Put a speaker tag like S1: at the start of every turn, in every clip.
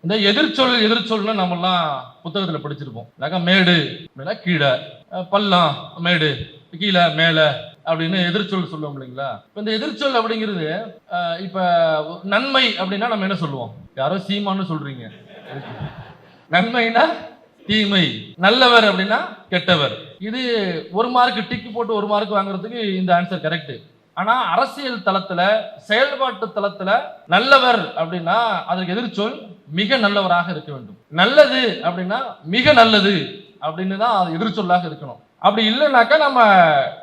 S1: இந்த எதிர்ச்சொல்னு நம்மலாம் புத்தகத்துல படிச்சிருப்போம். மேடு அப்படின்னா கீழே, பள்ளம் மேடு, கீழே மேலே அப்படின்னு எதிர்ச்சொல் சொல்லுவோம் இல்லைங்களா? இந்த எதிர்ச்சொல் அப்படிங்கிறது இப்ப நன்மை அப்படின்னா நம்ம என்ன சொல்லுவோம்? யாரோ சீமான்னு சொல்றீங்க. நன்மைனா தீமை, நல்லவர் அப்படின்னா கெட்டவர். இது ஒரு மார்க் டிக்கு போட்டு ஒரு மார்க் வாங்குறதுக்கு இந்த ஆன்சர் கரெக்ட். ஆனா அரசியல் தளத்துல, செயல்பாட்டு தளத்துல நல்லவர் அப்படின்னா அதற்கு எதிர்ச்சொல் மிக நல்லவராக இருக்க வேண்டும். நல்லது அப்படின்னா மிக நல்லது அப்படின்னு தான் அது எதிர்ச்சொல்லாக இருக்கணும். அப்படி இல்லைனாக்கா நம்ம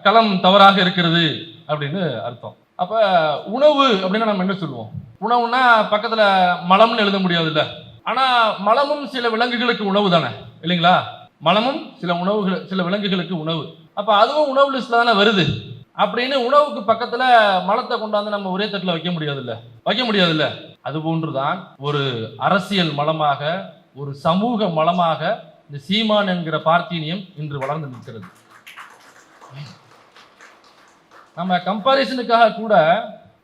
S1: களம் தவறாக இருக்கிறது அப்படின்னு அர்த்தம். அப்ப உணவு அப்படின்னா நம்ம என்ன சொல்லுவோம்? உணவுனா பக்கத்துல மலம்னு எழுத முடியாது இல்ல. ஆனா மலமும் சில விலங்குகளுக்கு உணவு தானே இல்லைங்களா? மலமும் சில விலங்குகளுக்கு உணவு. அப்ப அதுவும் உணவு லிஸ்ட்ல தானே வருது. அப்படின்னு உணவுக்கு பக்கத்துல மலத்தை கொண்டாந்து நம்ம ஒரே தட்டுல வைக்க முடியாதுல்ல. அது போன்றுதான் ஒரு அரசியல் மலமாக, ஒரு சமூக மலமாக இந்த சீமான் என்கிற பார்த்தீனியம் இன்று வளர்ந்து நிற்கிறது. நம்ம கம்பாரிசனுக்காக கூட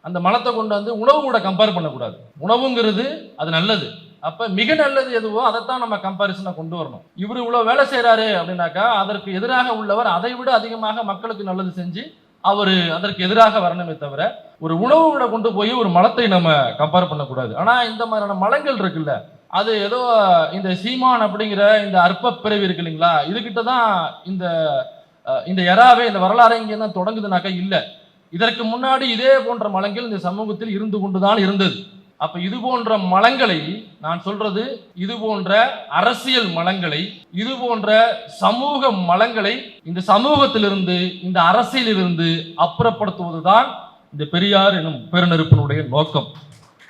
S1: அந்த மலத்தை கொண்டு வந்து உணவு கூட கம்பேர் பண்ணக்கூடாது. உணவுங்கிறது அது நல்லது. அப்ப மிக நல்லது எதுவோ அதைத்தான் நம்ம கம்பாரிசனை கொண்டு வரணும். இவர் இவ்வளவு வேலை செய்யறாரு அப்படின்னாக்கா அதற்கு எதிராக உள்ளவர் அதை விட அதிகமாக மக்களுக்கு நல்லது செஞ்சு அவரு அதற்கு எதிராக வரணுமே தவிர ஒரு உணவு விட கொண்டு போய் ஒரு மலத்தை நம்ம கம்பேர் பண்ணக்கூடாது. ஆனா இந்த மாதிரியான மலங்கள் இருக்குல்ல, அது ஏதோ இந்த சீமான் அப்படிங்கிற இந்த அற்ப பிறவி இருக்கு இல்லைங்களா, இதுகிட்ட தான் இந்த எறாவே இந்த வரலாறு இங்கே தான் தொடங்குதுனாக்கா இல்ல. இதற்கு முன்னாடி இதே போன்ற மலங்கள் இந்த சமூகத்தில் இருந்து கொண்டுதான் இருந்தது. அப்ப இது போன்ற மலங்களை நான் சொல்றது, இது போன்ற அரசியல் மலங்களை, இது போன்ற சமூக மலங்களை இந்த சமூகத்திலிருந்து, இந்த அரசியலிலிருந்து அப்புறப்படுத்துவதுதான் இந்த பெரியார் எனும் பெருநெருப்பினுடைய நோக்கம்.